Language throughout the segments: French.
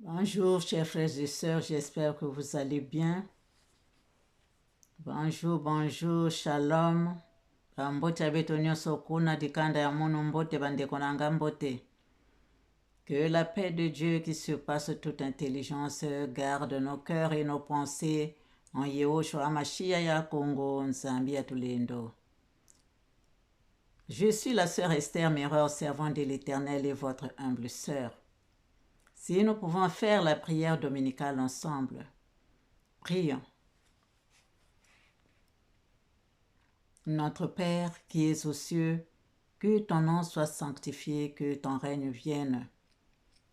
Bonjour, chers frères et sœurs, j'espère que vous allez bien. Bonjour, bonjour, shalom. Mbote abeto nyonso kuna dikanda ya munu mbote bandeko nanga mbote. Que la paix de Dieu qui surpasse toute intelligence garde nos cœurs et nos pensées en Yehoshua Mashiach ya Kongo Nzambi Atulendo. Je suis la sœur Esther Mireur, servante de l'Éternel et votre humble sœur. Si nous pouvons faire la prière dominicale ensemble, prions. Notre Père qui es aux cieux, que ton nom soit sanctifié, que ton règne vienne,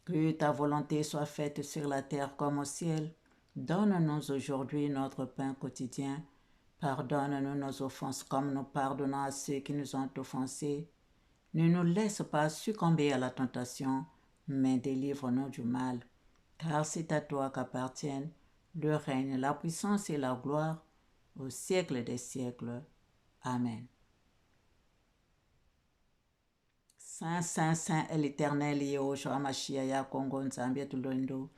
que ta volonté soit faite sur la terre comme au ciel. Donne-nous aujourd'hui notre pain quotidien. Pardonne-nous nos offenses comme nous pardonnons à ceux qui nous ont offensés. Ne nous laisse pas succomber à la tentation, mais délivre-nous du mal. Car c'est à toi qu'appartiennent le règne, la puissance et la gloire au siècle des siècles. Amen. Saint, Saint, Saint est l'Éternel, Yehoshua Mashiach ya Kongo Nzambi Atulendo.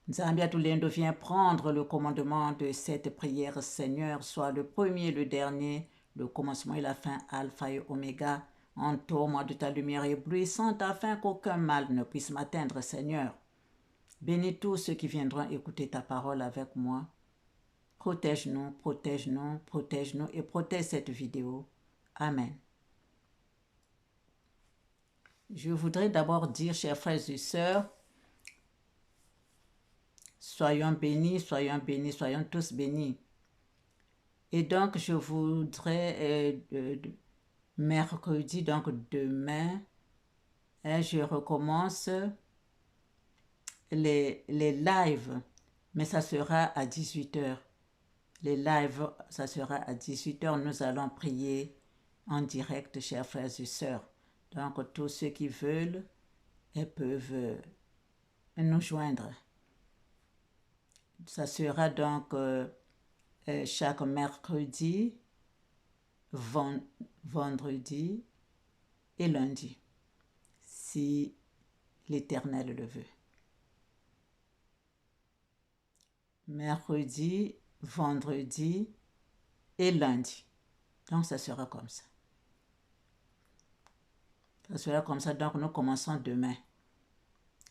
Nzambi Atulendo, viens prendre le commandement de cette prière, Seigneur, soit le premier, le dernier, le commencement et la fin, Alpha et Oméga. Entoure-moi de ta lumière éblouissante afin qu'aucun mal ne puisse m'atteindre, Seigneur. Bénis tous ceux qui viendront écouter ta parole avec moi. Protège-nous, protège-nous, protège-nous et protège cette vidéo. Amen. Je voudrais d'abord dire, chers frères et sœurs, soyons bénis, soyons bénis, soyons tous bénis. Et donc, je voudrais, mercredi, donc demain, je recommence les lives, mais ça sera à 18h. Les lives, ça sera à 18h. Nous allons prier en direct, chers frères et sœurs. Donc, tous ceux qui veulent peuvent nous joindre. Ça sera donc chaque mercredi, vendredi et lundi, si l'Éternel le veut. Mercredi, vendredi et lundi. Donc, ça sera comme ça. Ça sera comme ça. Donc, nous commençons demain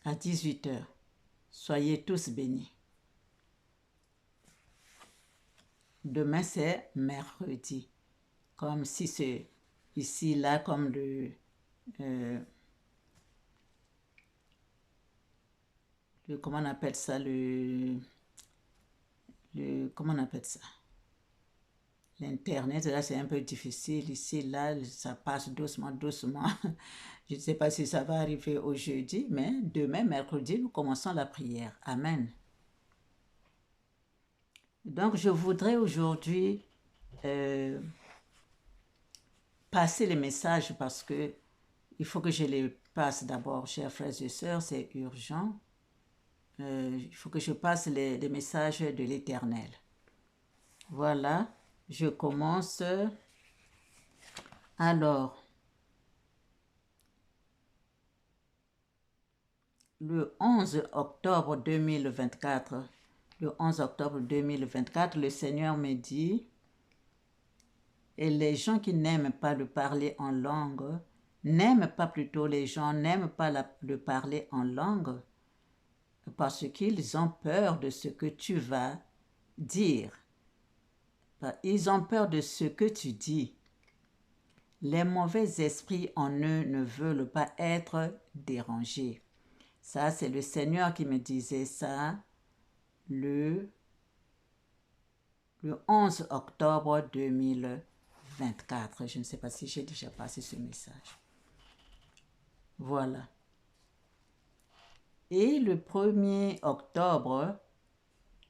à 18h. Soyez tous bénis. Demain, c'est mercredi. Comme si c'est ici, là, comme comment on appelle ça, comment on appelle ça? L'Internet, là, c'est un peu difficile. Ici, là, ça passe doucement, doucement. Je ne sais pas si ça va arriver au jeudi, mais demain, mercredi, nous commençons la prière. Amen. Donc, je voudrais aujourd'hui passer les messages parce que il faut que je les passe d'abord, chers frères et sœurs, c'est urgent. Il faut que je passe les messages de l'Éternel. Voilà, je commence. Alors, le 11 octobre 2024, le Seigneur me dit, et les gens qui n'aiment pas le parler en langue, n'aiment pas le parler en langue, parce qu'ils ont peur de ce que tu vas dire. Ils ont peur de ce que tu dis. Les mauvais esprits en eux ne veulent pas être dérangés. Ça, c'est le Seigneur qui me disait ça le 11 octobre 2024. Je ne sais pas si j'ai déjà passé ce message. Voilà. Et le 1er octobre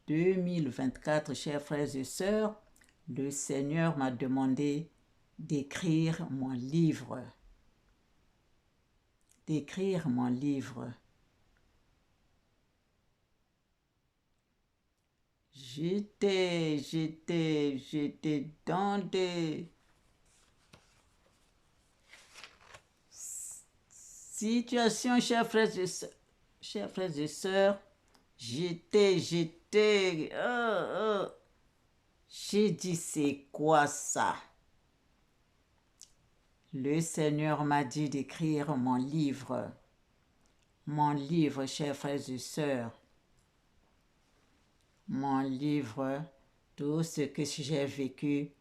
2024, chers frères et sœurs, le Seigneur m'a demandé d'écrire mon livre. D'écrire mon livre. J'étais dans des situations, chers frères et sœurs, J'ai dit, c'est quoi ça? Le Seigneur m'a dit d'écrire mon livre. Mon livre, chers frères et sœurs. Mon livre, tout ce que j'ai vécu,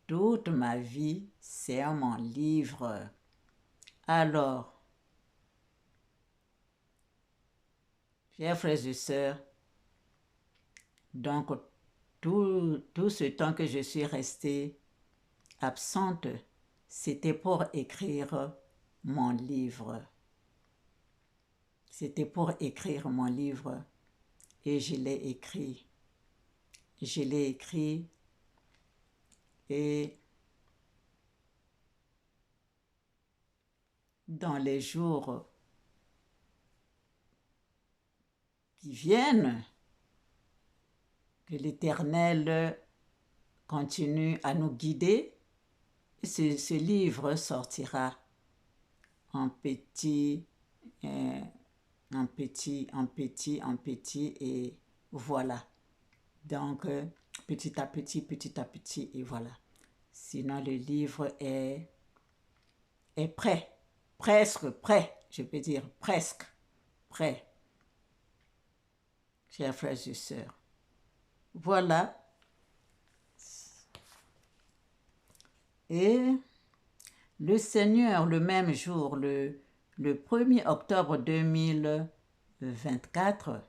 toute ma vie, c'est mon livre. Alors, chers frères et sœurs, donc tout ce temps que je suis restée absente, c'était pour écrire mon livre. C'était pour écrire mon livre et je l'ai écrit. Je l'ai écrit et dans les jours qui viennent, que l'Éternel continue à nous guider, ce livre sortira en petit, en petit, et voilà. Donc, petit à petit, et voilà. Sinon, le livre est prêt, presque prêt, je peux dire presque prêt. Chers frères et sœurs, voilà. Et le Seigneur, le même jour, le 1er octobre 2024,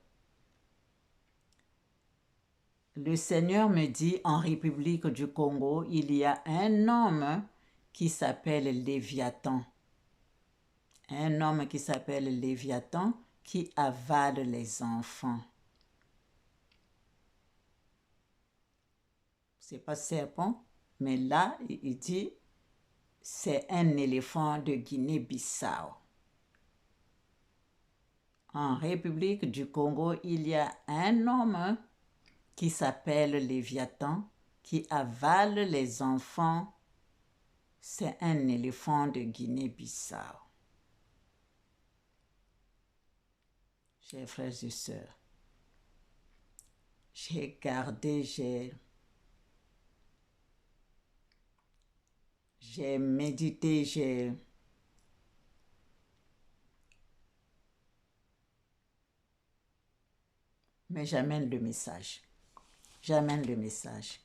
le Seigneur me dit, en République du Congo, il y a un homme qui s'appelle Léviathan. Un homme qui s'appelle Léviathan qui avale les enfants. C'est pas serpent, mais là, il dit, c'est un éléphant de Guinée-Bissau. En République du Congo, il y a un homme qui s'appelle Léviathan, qui avale les enfants. C'est un éléphant de Guinée-Bissau. Chers frères et sœurs, j'ai gardé, j'ai médité, mais j'amène le message. J'amène le message.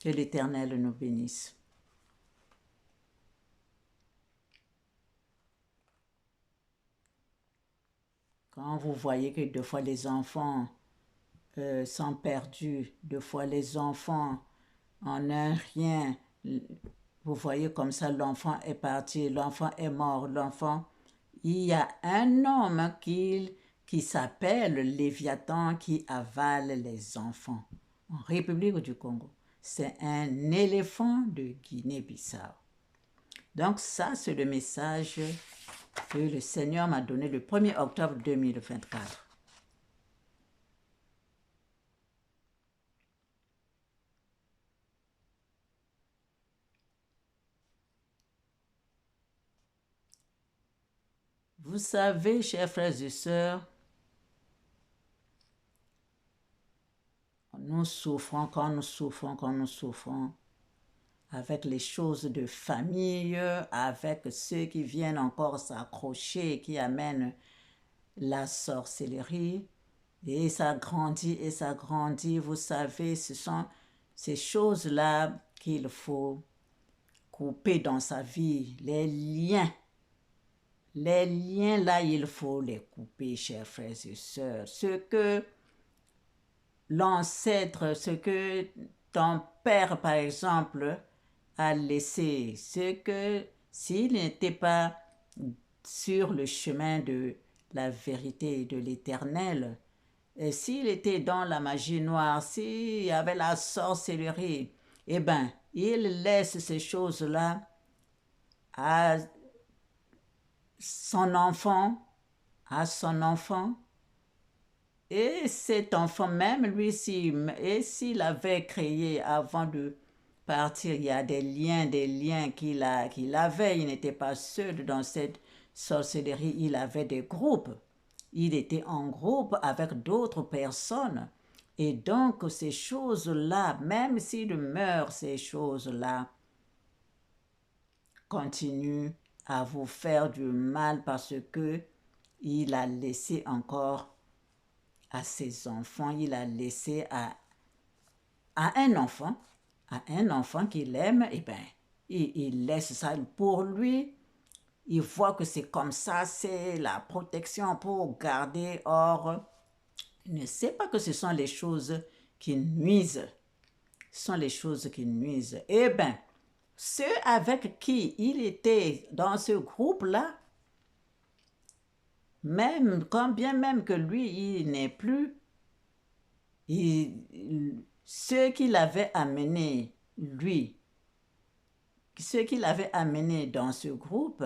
Que l'Éternel nous bénisse. Quand vous voyez que deux fois les enfants sont perdus, deux fois les enfants en un rien, vous voyez comme ça, l'enfant est parti, l'enfant est mort, l'enfant... Il y a un homme qui s'appelle Léviathan qui avale les enfants en République du Congo. C'est un éléphant de Guinée-Bissau. Donc ça, c'est le message que le Seigneur m'a donné le 1er octobre 2024. Vous savez, chers frères et sœurs, nous souffrons avec les choses de famille, avec ceux qui viennent encore s'accrocher, qui amènent la sorcellerie, et ça grandit, vous savez, ce sont ces choses-là qu'il faut couper dans sa vie, les liens là, il faut les couper, chers frères et sœurs. Ce que l'ancêtre, ce que ton père, par exemple, a laissé, ce que s'il n'était pas sur le chemin de la vérité et de l'éternel, et s'il était dans la magie noire, s'il y avait la sorcellerie, eh bien, il laisse ces choses-là à son enfant, et cet enfant même, lui, s'il avait créé avant de partir, il y a des liens qu'il avait, il n'était pas seul dans cette sorcellerie, il avait des groupes. il était en groupe avec d'autres personnes. Et donc, ces choses-là, même s'il meurt, ces choses-là continuent à vous faire du mal parce que il a laissé encore à ses enfants, il a laissé à un enfant qu'il aime, eh bien, il laisse ça pour lui. Il voit que c'est comme ça, c'est la protection pour garder. Or, il ne sait pas que ce sont les choses qui nuisent. Ce sont les choses qui nuisent. Eh bien, ceux avec qui il était dans ce groupe-là, même, quand bien même que lui, il n'est plus, ceux qui l'avaient amené, lui, ceux qui l'avaient amené dans ce groupe,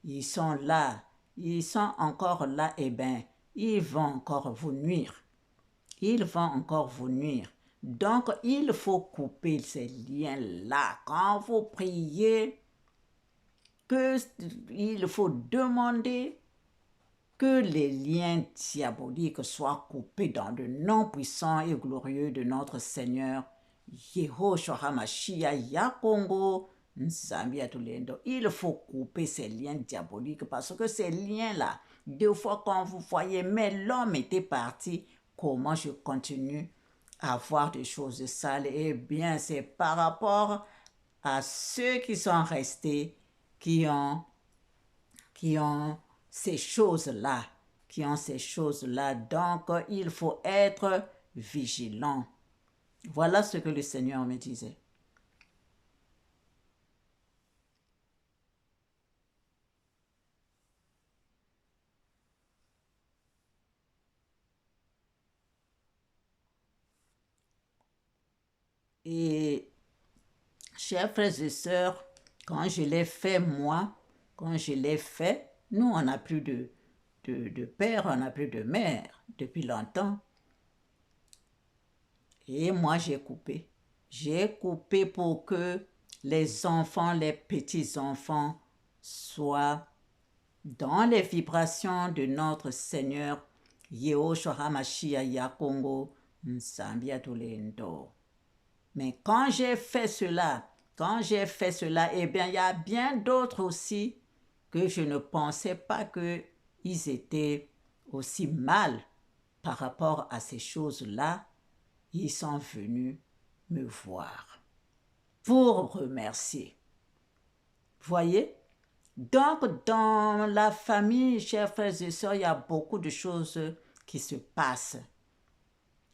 ils sont là, ils sont encore là, eh bien, ils vont encore vous nuire. Ils vont encore vous nuire. Donc, il faut couper ces liens-là. Quand vous priez, il faut demander que les liens diaboliques soient coupés dans le nom puissant et glorieux de notre Seigneur, Yehoshua HaMashiach Yakongo Nzambi Atulendo. Il faut couper ces liens diaboliques parce que ces liens-là, deux fois quand vous voyez, mais l'homme était parti, comment je continue à voir des choses sales? Eh bien, c'est par rapport à ceux qui sont restés, qui ont qui ont ces choses-là, qui ont ces choses-là. Donc, il faut être vigilant. Voilà ce que le Seigneur me disait. Et, chers frères et sœurs, quand je l'ai fait, moi, quand je l'ai fait, nous, on n'a plus de père, on n'a plus de mère depuis longtemps. Et moi, j'ai coupé. J'ai coupé pour que les enfants, les petits-enfants soient dans les vibrations de notre Seigneur, Yehoshua HaMashiach Yakongo Nzambi Atulendo. Mais quand j'ai fait cela, eh bien, il y a bien d'autres aussi que je ne pensais pas qu'ils étaient aussi mal par rapport à ces choses-là. Ils sont venus me voir pour remercier. Voyez? Donc, dans la famille, chers frères et sœurs, il y a beaucoup de choses qui se passent.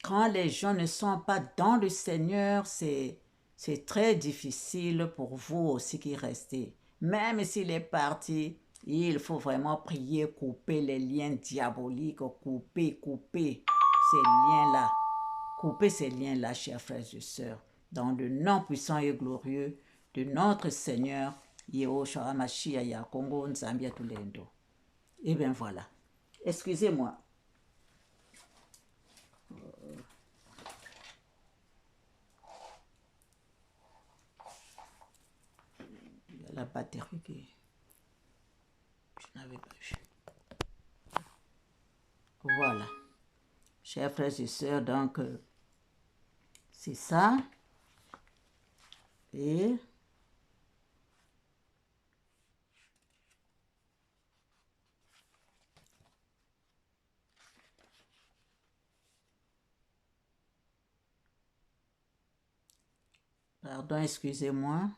Quand les gens ne sont pas dans le Seigneur, c'est très difficile pour vous aussi qui restez. Même s'il est parti, il faut vraiment prier, couper les liens diaboliques, couper ces liens-là. Couper ces liens-là, chers frères et sœurs, dans le nom puissant et glorieux de notre Seigneur, Yehoshua Mashiach Yakongo Nzambi Atulendo. Et bien voilà. Excusez-moi. Il y a la batterie que je n'avais pas vue. Voilà. Chers frères et sœurs, donc, c'est ça. Et pardon, excusez-moi.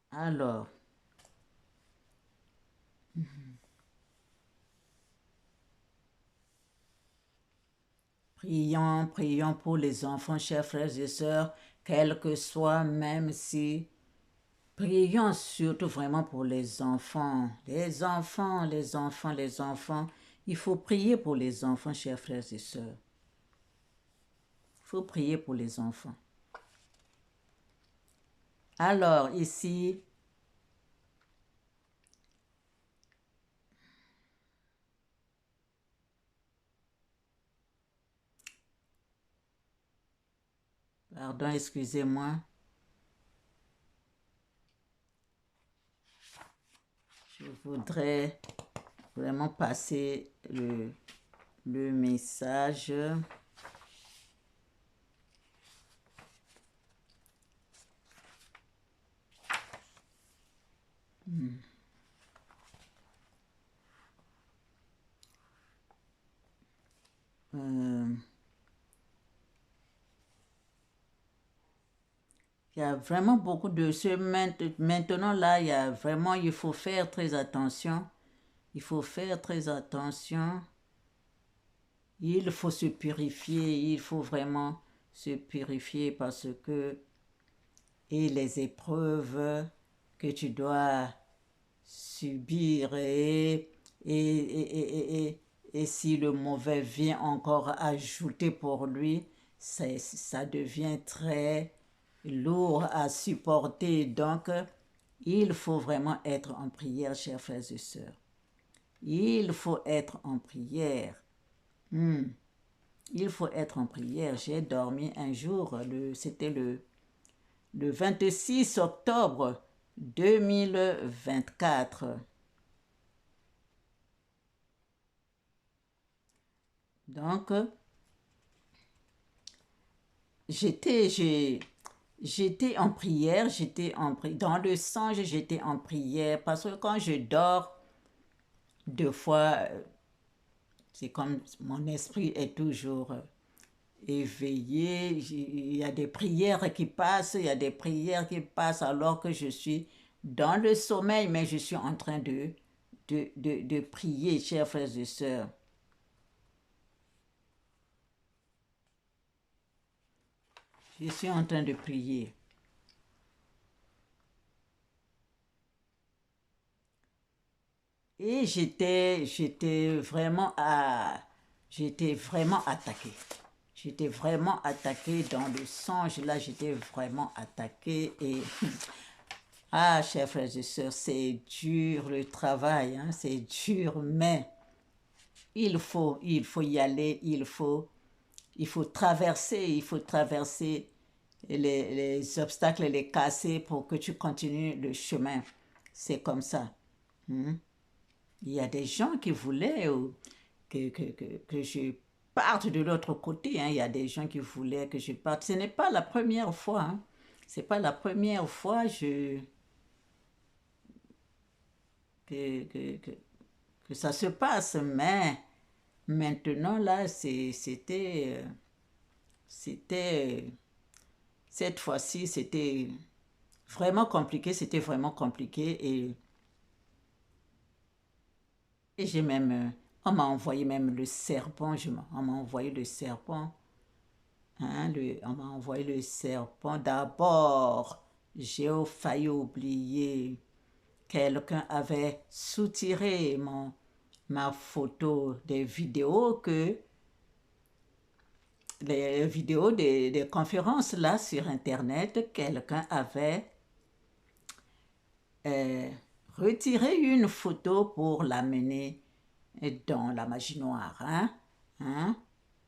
Alors, prions pour les enfants, chers frères et sœurs, quel que soit, même si prions surtout vraiment pour les enfants. Les enfants, les enfants, les enfants. Il faut prier pour les enfants, chers frères et sœurs. Il faut prier pour les enfants. Alors, ici, pardon, excusez-moi. Je voudrais vraiment passer le message. Il y a vraiment beaucoup de ce maintenant là, il y a vraiment, il faut faire très attention. Il faut faire très attention. Il faut se purifier, il faut vraiment se purifier parce que et les épreuves que tu dois subir et si le mauvais vient encore ajouter pour lui, ça devient très lourd à supporter. Donc, il faut vraiment être en prière, chers frères et sœurs. Il faut être en prière. Il faut être en prière. J'ai dormi un jour, c'était le 26 octobre 2024. Donc, j'étais en prière, dans le songe, j'étais en prière parce que quand je dors, deux fois, c'est comme mon esprit est toujours éveillé. Il y a des prières qui passent, il y a des prières qui passent alors que je suis dans le sommeil, mais je suis en train de prier, chers frères et sœurs. Je suis en train de prier. Et j'étais vraiment attaquée. J'étais vraiment attaquée dans le songe. Là, j'étais vraiment attaquée. Et, ah, chers frères et sœurs, c'est dur le travail, hein, c'est dur, mais il faut y aller, il faut traverser les obstacles, les casser pour que tu continues le chemin. C'est comme ça. Il y a des gens qui voulaient que je parte de l'autre côté. Hein. Il y a des gens qui voulaient que je parte. Ce n'est pas la première fois. Hein. Ce n'est pas la première fois que ça se passe. Mais maintenant, là, c'était cette fois-ci, c'était vraiment compliqué. C'était vraiment compliqué. Et j'ai même, on m'a envoyé même le serpent, on m'a envoyé le serpent, hein, on m'a envoyé le serpent. D'abord, j'ai failli oublier, quelqu'un avait soutiré ma photo des vidéos les vidéos des conférences là sur Internet, quelqu'un avait euh, retiré une photo pour l'amener dans la magie noire, hein? Hein?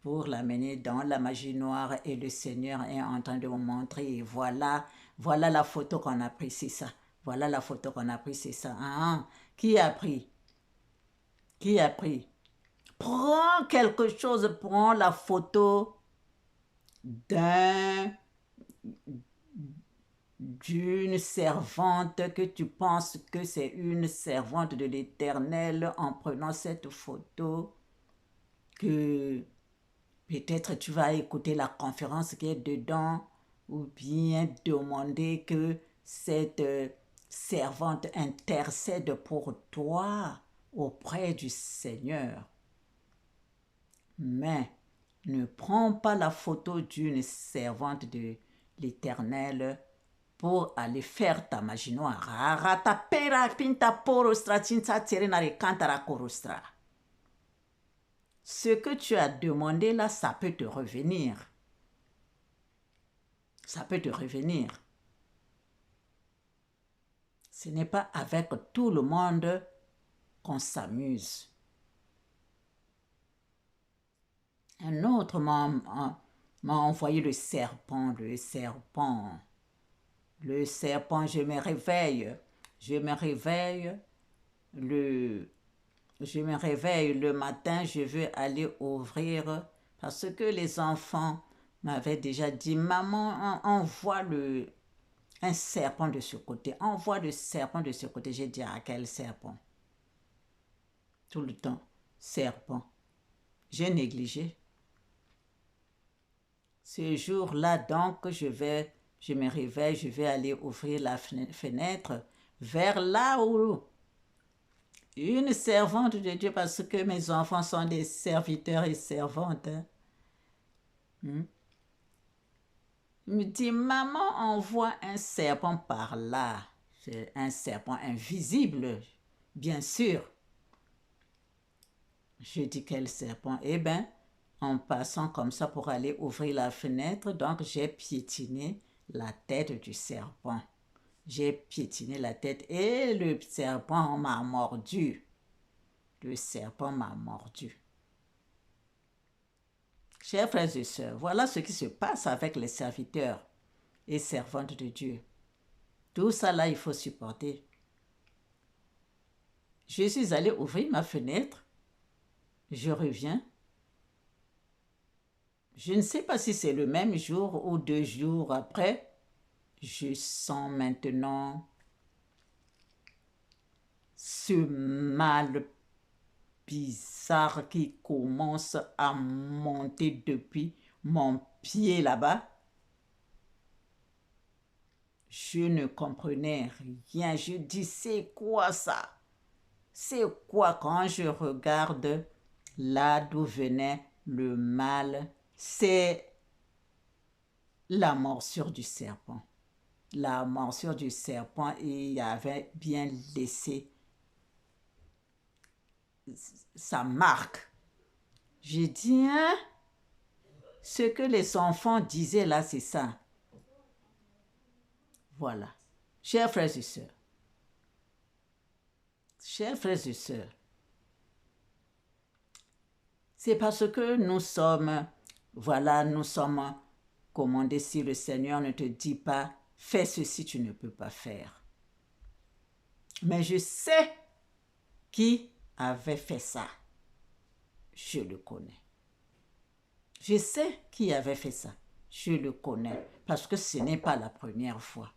Pour l'amener dans la magie noire et le Seigneur est en train de me montrer, voilà la photo qu'on a prise, c'est ça. Voilà la photo qu'on a prise, c'est ça. Hein? Qui a pris? Qui a pris? Prends quelque chose, prends la photo d'un d'une servante que tu penses que c'est une servante de l'Éternel en prenant cette photo que peut-être tu vas écouter la conférence qui est dedans ou bien demander que cette servante intercède pour toi auprès du Seigneur. Mais ne prends pas la photo d'une servante de l'Éternel pour aller faire ta magie noire. Ce que tu as demandé là, ça peut te revenir. Ça peut te revenir. Ce n'est pas avec tout le monde qu'on s'amuse. Un autre m'a envoyé le serpent, le serpent, je me réveille, je me réveille le matin, je veux aller ouvrir parce que les enfants m'avaient déjà dit, maman, on voit un serpent de ce côté, on voit le serpent de ce côté. J'ai dit, ah, quel serpent? Tout le temps, serpent. J'ai négligé. Ce jour-là, donc, je me réveille, je vais aller ouvrir la fenêtre vers là où une servante de Dieu, parce que mes enfants sont des serviteurs et servantes, hein, me dit, maman, on voit un serpent par là. C'est un serpent invisible, bien sûr. Je dis, quel serpent? Eh bien, en passant comme ça pour aller ouvrir la fenêtre, donc j'ai piétiné la tête du serpent. J'ai piétiné la tête et le serpent m'a mordu. Le serpent m'a mordu. Chers frères et sœurs, voilà ce qui se passe avec les serviteurs et servantes de Dieu. Tout ça là, il faut supporter. Je suis allée ouvrir ma fenêtre. Je reviens. Je ne sais pas si c'est le même jour ou 2 jours après. Je sens maintenant ce mal bizarre qui commence à monter depuis mon pied là-bas. Je ne comprenais rien. Je dis, c'est quoi ça? C'est quoi? Quand je regarde là d'où venait le mal, c'est la morsure du serpent. La morsure du serpent, il avait bien laissé sa marque. J'ai dit, hein? Ce que les enfants disaient là, c'est ça. Voilà. Chers frères et sœurs, c'est parce que nous sommes commandés. Si le Seigneur ne te dit pas, fais ceci, tu ne peux pas faire. Mais je sais qui avait fait ça. Je le connais. Je sais qui avait fait ça. Je le connais. Parce que ce n'est pas la première fois.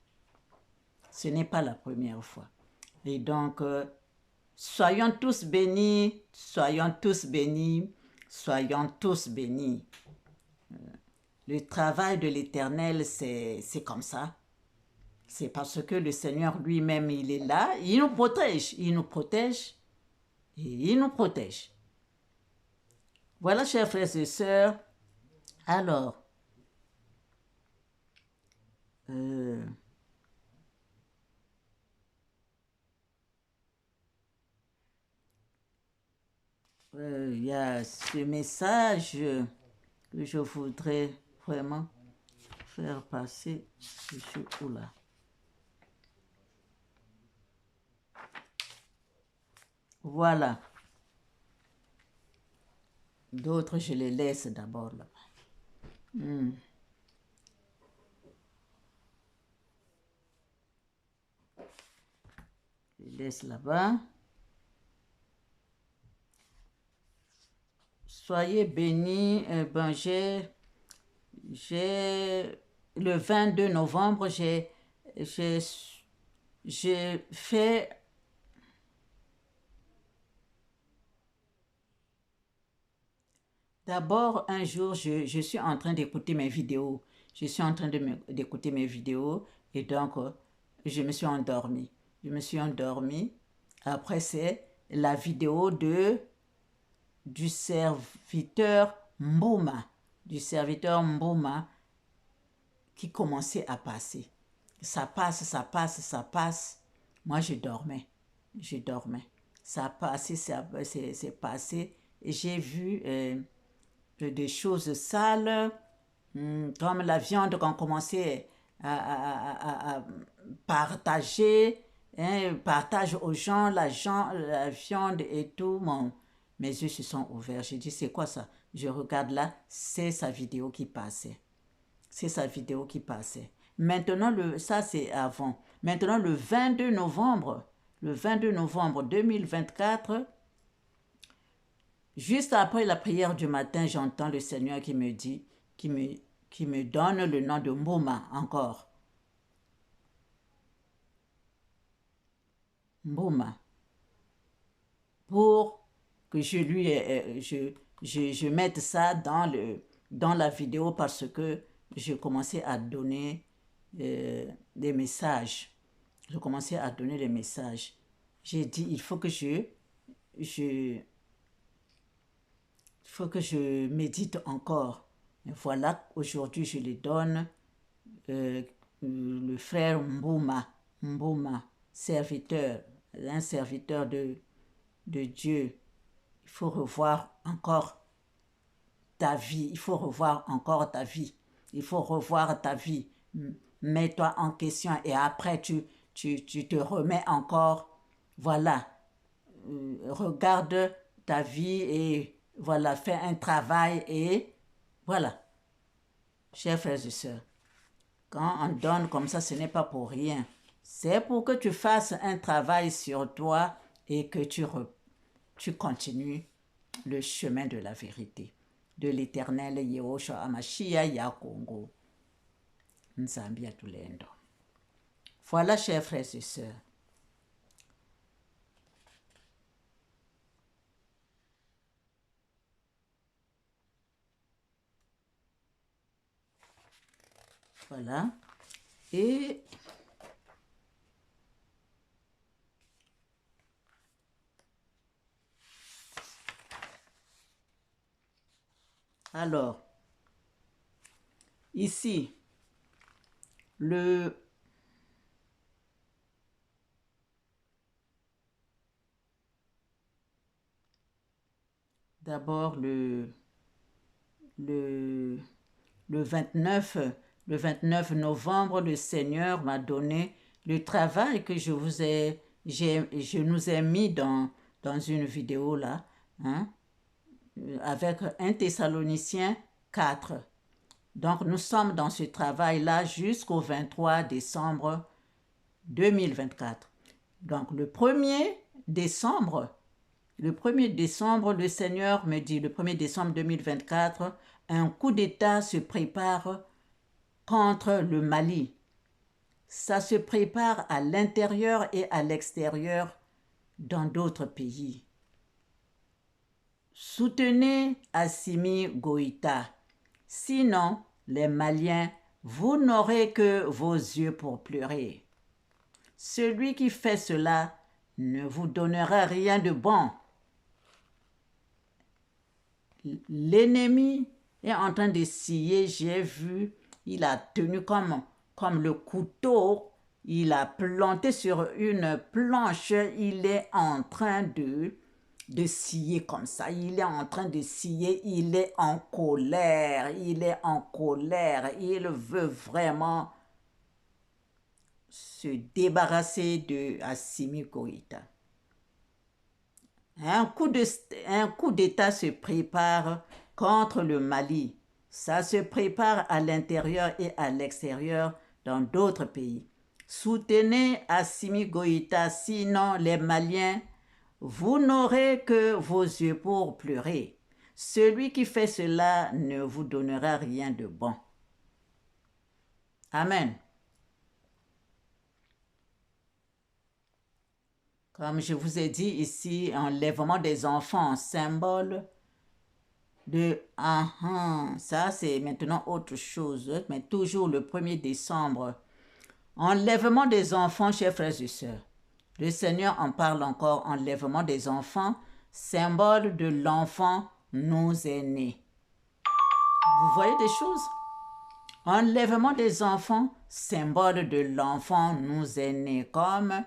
Ce n'est pas la première fois. Et donc, soyons tous bénis, soyons tous bénis, soyons tous bénis. Le travail de l'Éternel, c'est comme ça. C'est parce que le Seigneur lui-même, il est là, il nous protège, et il nous protège. Voilà, chers frères et sœurs. Alors, il y a ce message que je voudrais vraiment faire passer. Je suis où là? Voilà. D'autres, je les laisse d'abord là. Je les laisse là-bas. Soyez bénis. Ben, j'ai le 22 novembre, j'ai fait d'abord un jour, je suis en train d'écouter mes vidéos. Je suis en train d'écouter mes vidéos et donc je me suis endormie. Je me suis endormie. Après, c'est la vidéo du serviteur Mbouma. Du serviteur Mbouma qui commençait à passer. Ça passe, ça passe, ça passe. Moi, je dormais. Je dormais. Ça a passé, c'est passé. Et j'ai vu des choses sales, comme la viande qu'on commençait à partager, hein, partage aux gens, la viande et tout. Mes yeux se sont ouverts. J'ai dit, c'est quoi ça? Je regarde là, c'est sa vidéo qui passait. C'est sa vidéo qui passait. Maintenant, ça c'est avant. Maintenant, le 22 novembre, le 22 novembre 2024, juste après la prière du matin, j'entends le Seigneur qui me dit, qui me donne le nom de Mbouma encore. Mbouma. Pour que je mette ça dans la vidéo parce que je commençais à donner des messages. Je commençais à donner des messages. J'ai dit, il faut que je médite encore. Et voilà, aujourd'hui, je les donne. Le frère Mbouma, serviteur, un serviteur de Dieu. Il faut revoir encore ta vie. Il faut revoir encore ta vie. Il faut revoir ta vie. Mets-toi en question et après tu te remets encore. Voilà. Regarde ta vie et voilà, fais un travail et voilà. Chers frères et sœurs, quand on donne comme ça, ce n'est pas pour rien. C'est pour que tu fasses un travail sur toi et que tu continues le chemin de la vérité. De l'éternel Yehoshua Amashia Yakongo. Nzambia Tulendo. Voilà, chers frères et sœurs. Voilà. Et alors, ici, d'abord le 29 novembre, le Seigneur m'a donné le travail que je nous ai mis dans une vidéo là, hein, avec 1 Thessaloniciens 4. Donc, nous sommes dans ce travail-là jusqu'au 23 décembre 2024. Donc, le 1er décembre, le Seigneur me dit, le 1er décembre 2024, un coup d'État se prépare contre le Mali. Ça se prépare à l'intérieur et à l'extérieur dans d'autres pays. Soutenez Assimi Goïta. Sinon, les Maliens, vous n'aurez que vos yeux pour pleurer. Celui qui fait cela ne vous donnera rien de bon. L'ennemi est en train de scier, j'ai vu, il a tenu comme le couteau, il a planté sur une planche, il est en train de scier comme ça, il est en train de scier, il est en colère, il veut vraiment se débarrasser de Assimi Goïta. Un coup d'État se prépare contre le Mali. Ça se prépare à l'intérieur et à l'extérieur dans d'autres pays. Soutenez Assimi Goïta, sinon les Maliens, vous n'aurez que vos yeux pour pleurer. Celui qui fait cela ne vous donnera rien de bon. Amen. Comme je vous ai dit ici, enlèvement des enfants, symbole de ça c'est maintenant autre chose, mais toujours le 1er décembre. Enlèvement des enfants, chers frères et sœurs. Le Seigneur en parle encore, enlèvement des enfants, symbole de l'enfant nous est né. Vous voyez des choses? Enlèvement des enfants, symbole de l'enfant nous est né, comme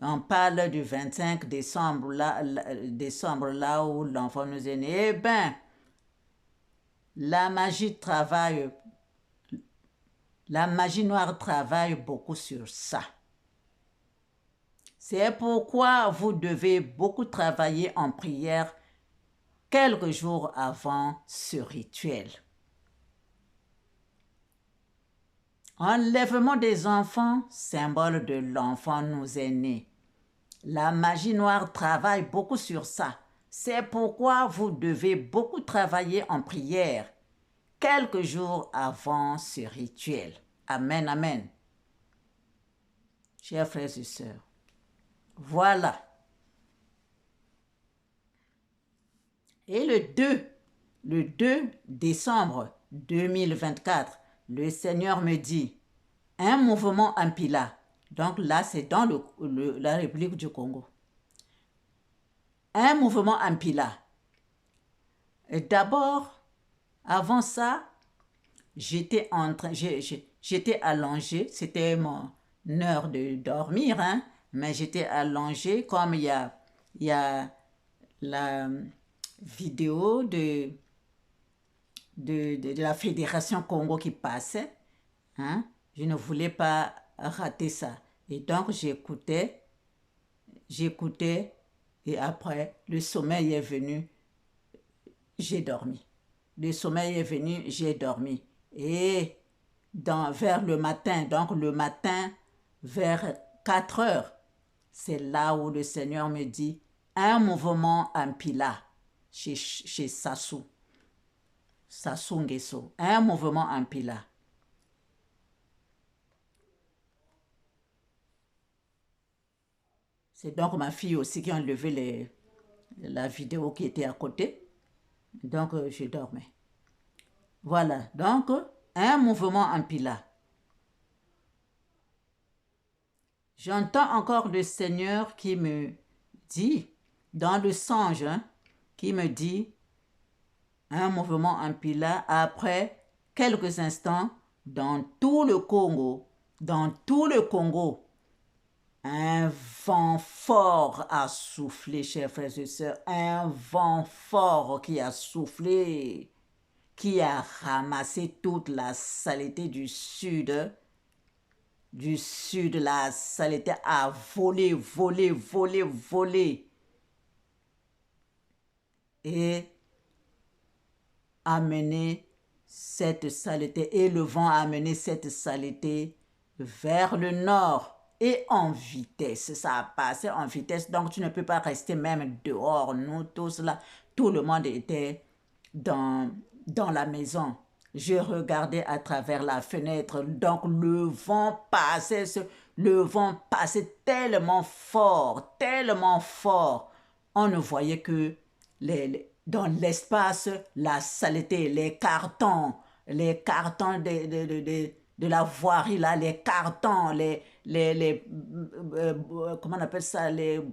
on parle du 25 décembre, là où l'enfant nous est né. Eh bien, la magie noire travaille beaucoup sur ça. C'est pourquoi vous devez beaucoup travailler en prière quelques jours avant ce rituel. Enlèvement des enfants, symbole de l'enfant nous est né. La magie noire travaille beaucoup sur ça. C'est pourquoi vous devez beaucoup travailler en prière quelques jours avant ce rituel. Amen, amen. Chers frères et sœurs, voilà. Et le 2 décembre 2024, le Seigneur me dit, un mouvement en Pila. Donc là, c'est dans la République du Congo. Un mouvement en Pila. D'abord, avant ça, j'étais allongée. C'était mon heure de dormir, hein, mais j'étais allongée comme il y a la vidéo de la Fédération Congo qui passait. Hein? Je ne voulais pas rater ça. Et donc, j'écoutais, et après, le sommeil est venu, j'ai dormi. Le sommeil est venu, j'ai dormi. Et vers le matin, donc le matin, vers 4 heures, c'est là où le Seigneur me dit, un mouvement en Pila, chez Sassou Nguesso, un mouvement en Pila. C'est donc ma fille aussi qui a enlevé la vidéo qui était à côté. Donc, je dormais. Voilà. Donc, un mouvement en Pila. J'entends encore le Seigneur qui me dit, dans le songe, hein, qui me dit, un mouvement en Pila, après quelques instants, dans tout le Congo, un vent fort a soufflé, chers frères et sœurs, un vent fort qui a soufflé, qui a ramassé toute la saleté du sud. La saleté a volé, et amené cette saleté, et le vent a amené cette saleté vers le nord et en vitesse. Ça a passé en vitesse, donc tu ne peux pas rester même dehors. Nous tous là, tout le monde était dans la maison. Je regardais à travers la fenêtre, donc le vent passait tellement fort, on ne voyait que dans l'espace, la saleté, les cartons de la voirie, là, les cartons, comment on appelle ça, les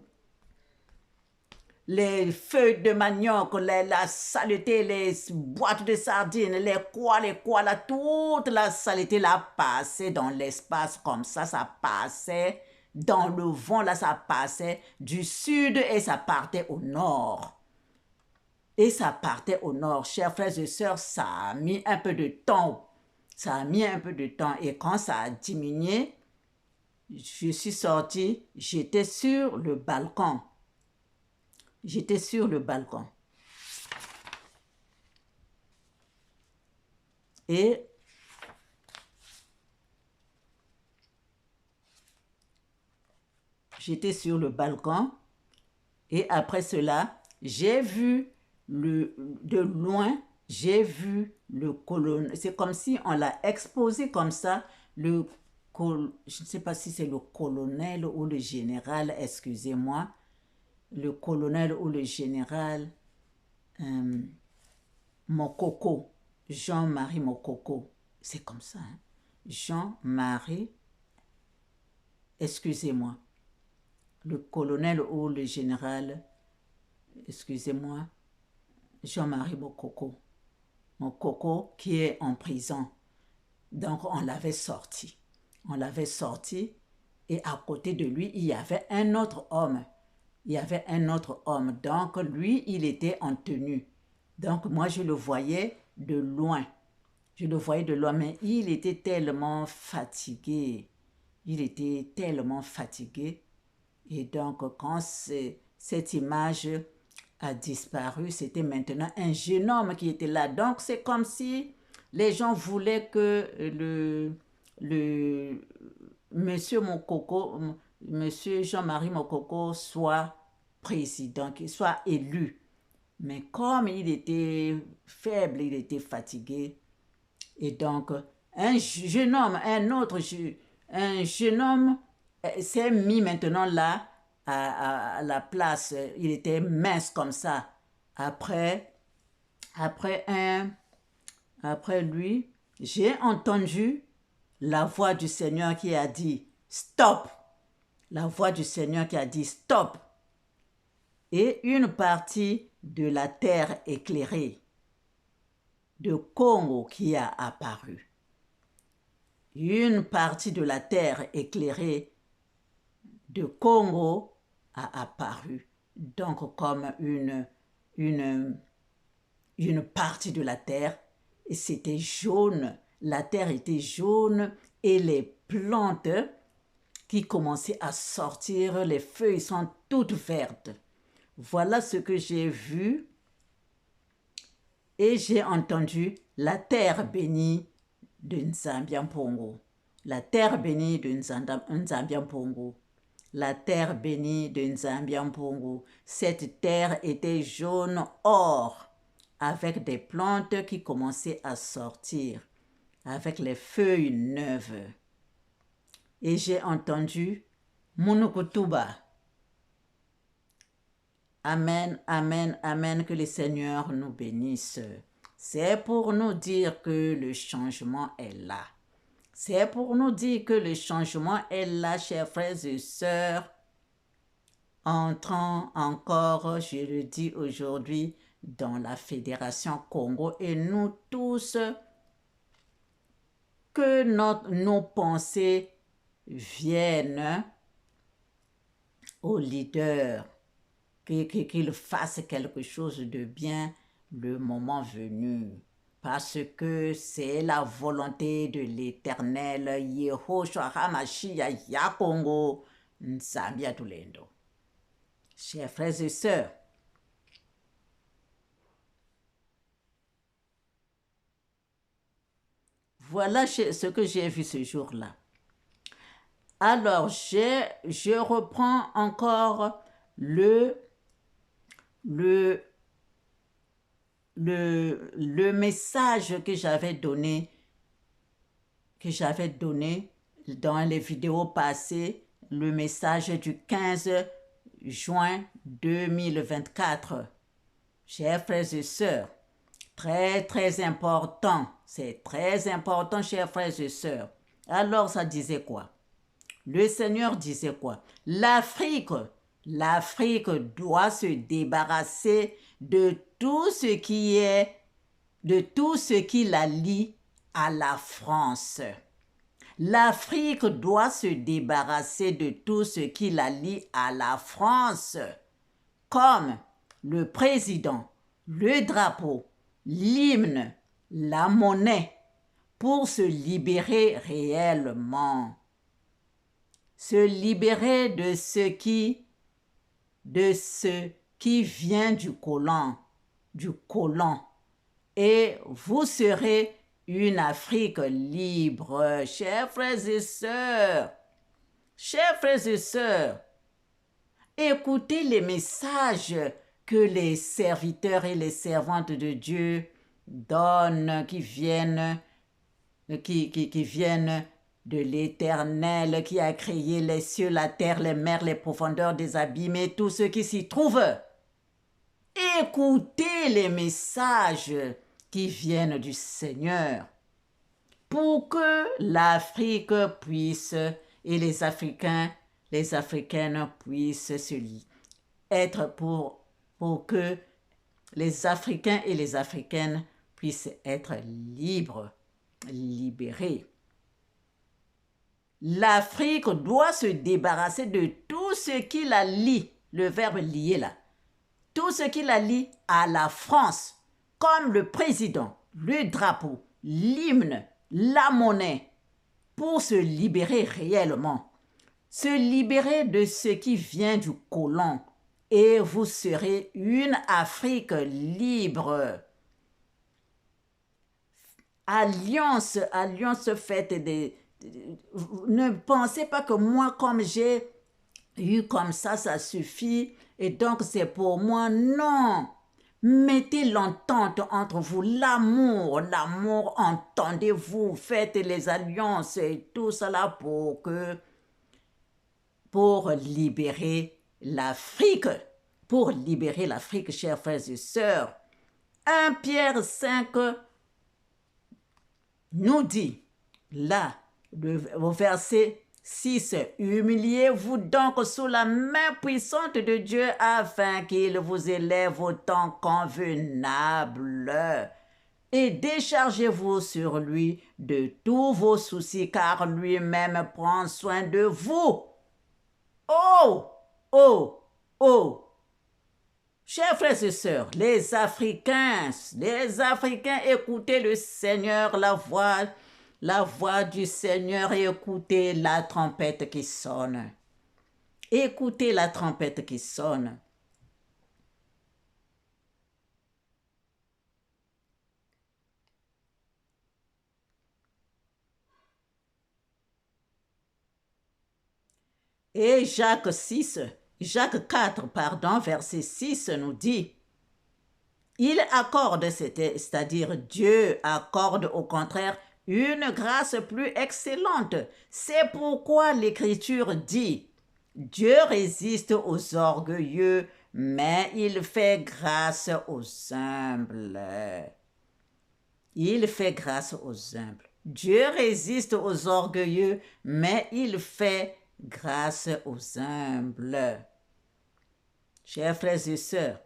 feuilles de manioc, la saleté, les boîtes de sardines, les quoi, là, toute la saleté là passait dans l'espace comme ça passait dans le vent, là, ça passait du sud et ça partait au nord. Chers frères et sœurs, ça a mis un peu de temps. Et quand ça a diminué, je suis sortie, j'étais sur le balcon. Et et après cela, j'ai vu de loin, j'ai vu le colonel. C'est comme si on l'a exposé comme ça. Je ne sais pas si c'est le colonel ou le général, excusez-moi. Le colonel ou le général Mokoko, Jean-Marie Mokoko. C'est comme ça. Hein? Jean-Marie, excusez-moi. Le colonel ou le général, excusez-moi, Jean-Marie Mokoko. Mokoko qui est en prison. Donc on l'avait sorti. Et à côté de lui, il y avait un autre homme. Donc lui, il était en tenue. Donc moi, je le voyais de loin. Mais il était tellement fatigué. Et donc, quand cette image a disparu, c'était maintenant un jeune homme qui était là. Donc, c'est comme si les gens voulaient que le monsieur Mokoko, M. Jean-Marie Mokoko soit président, qu'il soit élu. Mais comme il était faible, il était fatigué, et donc un jeune homme, un jeune homme s'est mis maintenant là à la place. Il était mince comme ça. Après, après, après lui, j'ai entendu la voix du Seigneur qui a dit stop. La voix du Seigneur qui a dit stop. Et une partie de la terre éclairée de Congo qui a apparu. Une partie de la terre éclairée de Congo a apparu. Donc comme une partie de la terre, et c'était jaune. La terre était jaune et les plantes qui commençaient à sortir, les feuilles sont toutes vertes. Voilà ce que j'ai vu et j'ai entendu la terre bénie de Nzambian-Pongo. La terre bénie de Nzambian-Pongo. La terre bénie de Nzambian-Pongo. Cette terre était jaune or, avec des plantes qui commençaient à sortir, avec les feuilles neuves. Et j'ai entendu Munukutuba. Amen, amen, amen, que le Seigneur nous bénisse. C'est pour nous dire que le changement est là. C'est pour nous dire que le changement est là, chers frères et sœurs. Entrons encore, je le dis aujourd'hui, dans la Fédération Congo et nous tous, que nos pensées viennent aux leaders, qu'ils fassent quelque chose de bien le moment venu. Parce que c'est la volonté de l'Éternel, Yehoshua HaMashiach Yakongo Nzambia Tulendo. Chers frères et sœurs, voilà ce que j'ai vu ce jour-là. Alors, je reprends encore le message que j'avais donné dans les vidéos passées, le message du 15 juin 2024. Chers frères et sœurs, très très important, c'est très important, chers frères et sœurs. Alors ça disait quoi? Le Seigneur disait quoi? L'Afrique doit se débarrasser de tout ce qui la lie à la France. L'Afrique doit se débarrasser de tout ce qui la lie à la France, comme le président, le drapeau, l'hymne, la monnaie, pour se libérer réellement. Se libérer de ce qui vient du colon. Et vous serez une Afrique libre, chers frères et sœurs. Chers frères et sœurs, écoutez les messages que les serviteurs et les servantes de Dieu donnent, qui viennent de l'Éternel qui a créé les cieux, la terre, les mers, les profondeurs des abîmes et tout ce qui s'y trouve. Écoutez les messages qui viennent du Seigneur pour que l'Afrique puisse et les Africains, les Africaines puissent être pour que les Africains et les Africaines puissent être libres, libérés. L'Afrique doit se débarrasser de tout ce qui la lie, le verbe lier là, tout ce qui la lie à la France, comme le président, le drapeau, l'hymne, la monnaie, pour se libérer réellement. Se libérer de ce qui vient du colon et vous serez une Afrique libre. Alliance faite des... Ne pensez pas que moi, comme j'ai Comme ça suffit, et donc c'est pour moi. Non. Mettez l'entente entre vous, l'amour, entendez-vous, faites les alliances et tout cela pour libérer l'Afrique, chers frères et sœurs. 1 Pierre 5 nous dit, là, au verset 6, humiliez-vous donc sous la main puissante de Dieu afin qu'il vous élève au temps convenable. Et déchargez-vous sur lui de tous vos soucis, car lui-même prend soin de vous. Oh, oh, oh. Chers frères et sœurs, les Africains, écoutez le Seigneur, la voix du Seigneur, et écoutez la trompette qui sonne. Écoutez la trompette qui sonne. Et Jacques 4, verset 6 nous dit, il accorde, c'est-à-dire Dieu accorde au contraire une grâce plus excellente. C'est pourquoi l'Écriture dit, Dieu résiste aux orgueilleux, mais il fait grâce aux humbles. Il fait grâce aux humbles. Dieu résiste aux orgueilleux, mais il fait grâce aux humbles. Chers frères et sœurs,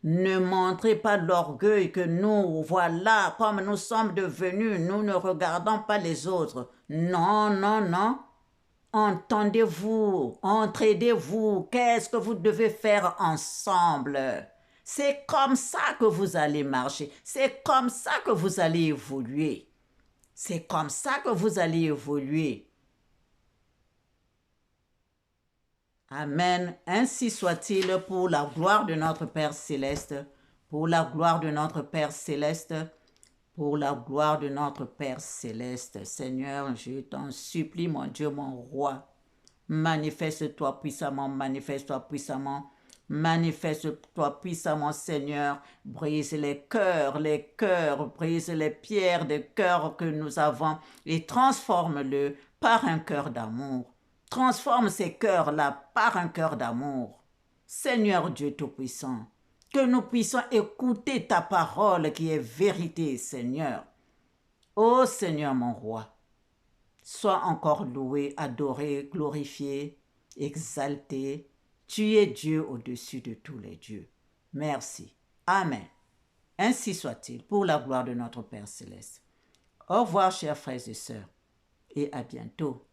ne montrez pas l'orgueil que nous, voilà, comme nous sommes devenus, nous ne regardons pas les autres. Non, non, non. Entendez-vous, entraidez-vous, qu'est-ce que vous devez faire ensemble? C'est comme ça que vous allez marcher, c'est comme ça que vous allez évoluer. C'est comme ça que vous allez évoluer. Amen. Ainsi soit-il, pour la gloire de notre Père céleste, pour la gloire de notre Père céleste, pour la gloire de notre Père céleste. Seigneur, je t'en supplie, mon Dieu, mon roi, manifeste-toi puissamment, manifeste-toi puissamment, Seigneur. Brise les cœurs, brise les pierres des cœurs que nous avons et transforme-le par un cœur d'amour. Transforme ces cœurs-là par un cœur d'amour. Seigneur Dieu Tout-Puissant, que nous puissions écouter ta parole qui est vérité, Seigneur. Ô Seigneur mon roi, sois encore loué, adoré, glorifié, exalté. Tu es Dieu au-dessus de tous les dieux. Merci. Amen. Ainsi soit-il, pour la gloire de notre Père céleste. Au revoir, chers frères et sœurs, et à bientôt.